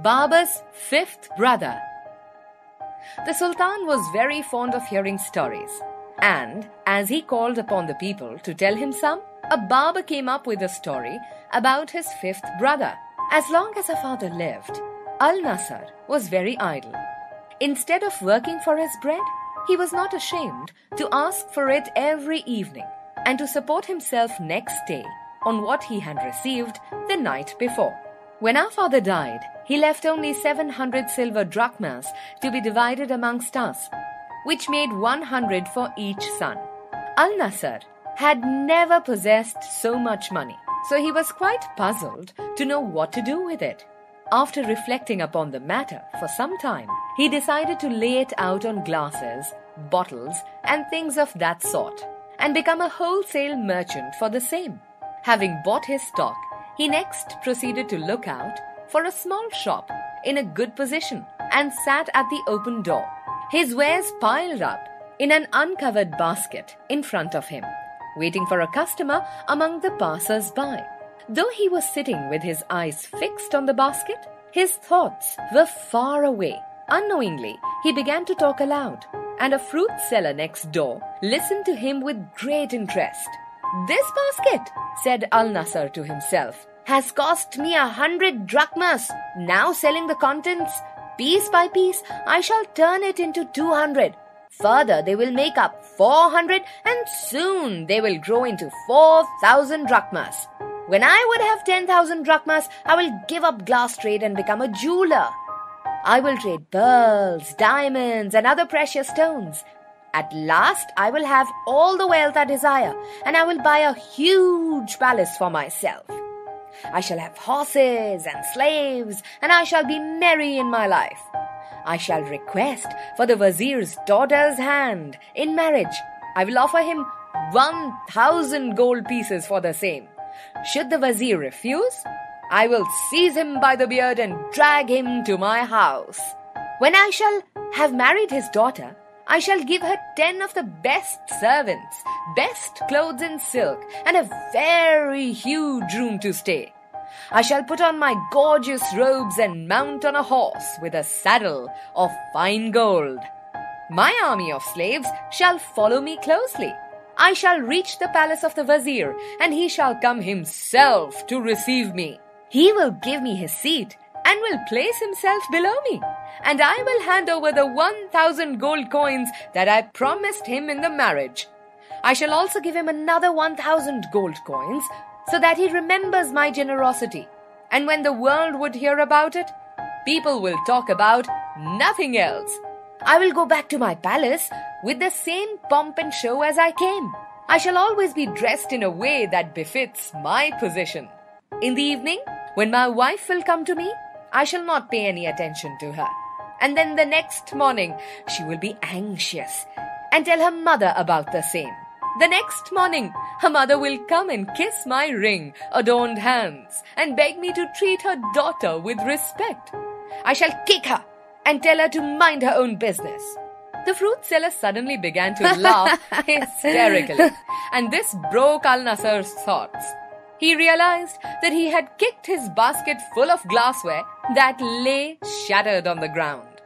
Babur's fifth brother. The Sultan was very fond of hearing stories, and as he called upon the people to tell him some, a Babur came up with a story about his fifth brother. As long as her father lived, Al-Nasr was very idle. Instead of working for his bread, he was not ashamed to ask for it every evening and to support himself next day on what he had received the night before. When our father died, he left only 700 silver drachmas to be divided amongst us, which made 100 for each son. Al-Nasr had never possessed so much money, so he was quite puzzled to know what to do with it. After reflecting upon the matter for some time, he decided to lay it out on glasses, bottles, and things of that sort, and become a wholesale merchant for the same. Having bought his stock, he next proceeded to look out for a small shop in a good position and sat at the open door, his wares piled up in an uncovered basket in front of him, waiting for a customer among the passers-by. Though he was sitting with his eyes fixed on the basket, his thoughts were far away. Unknowingly, he began to talk aloud, and a fruit seller next door listened to him with great interest. "This basket," said Al-Nasr to himself, "has cost me 100 drachmas. Now selling the contents, piece by piece, I shall turn it into 200. Further, they will make up 400, and soon they will grow into 4,000 drachmas. When I would have 10,000 drachmas, I will give up glass trade and become a jeweler. I will trade pearls, diamonds, and other precious stones. At last, I will have all the wealth I desire, and I will buy a huge palace for myself. I shall have horses and slaves, and I shall be merry in my life. I shall request for the Wazir's daughter's hand in marriage. I will offer him 1,000 gold pieces for the same. Should the Wazir refuse, I will seize him by the beard and drag him to my house. When I shall have married his daughter, I shall give her 10 of the best servants, best clothes in silk, and a very huge room to stay. I shall put on my gorgeous robes and mount on a horse with a saddle of fine gold. My army of slaves shall follow me closely. I shall reach the palace of the Wazir, and he shall come himself to receive me. He will give me his seat and will place himself below me, and I will hand over the 1,000 gold coins that I promised him in the marriage. I shall also give him another 1,000 gold coins so that he remembers my generosity, and when the world would hear about it, people will talk about nothing else. I will go back to my palace with the same pomp and show as I came. I shall always be dressed in a way that befits my position. In the evening, when my wife will come to me, I shall not pay any attention to her. And then the next morning, she will be anxious and tell her mother about the same. The next morning, her mother will come and kiss my ring, adorned hands, and beg me to treat her daughter with respect. I shall kick her and tell her to mind her own business." The fruit seller suddenly began to laugh hysterically, and this broke Al-Nasr's thoughts. He realized that he had kicked his basket full of glassware that lay shattered on the ground.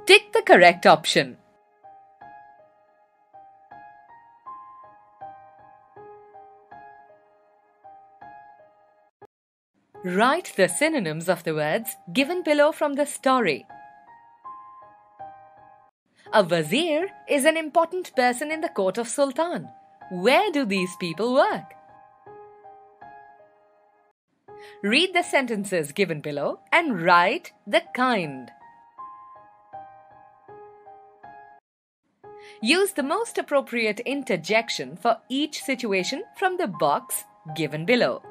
Tick the correct option. Write the synonyms of the words given below from the story. A Wazir is an important person in the court of Sultan. Where do these people work? Read the sentences given below and write the kind. Use the most appropriate interjection for each situation from the box given below.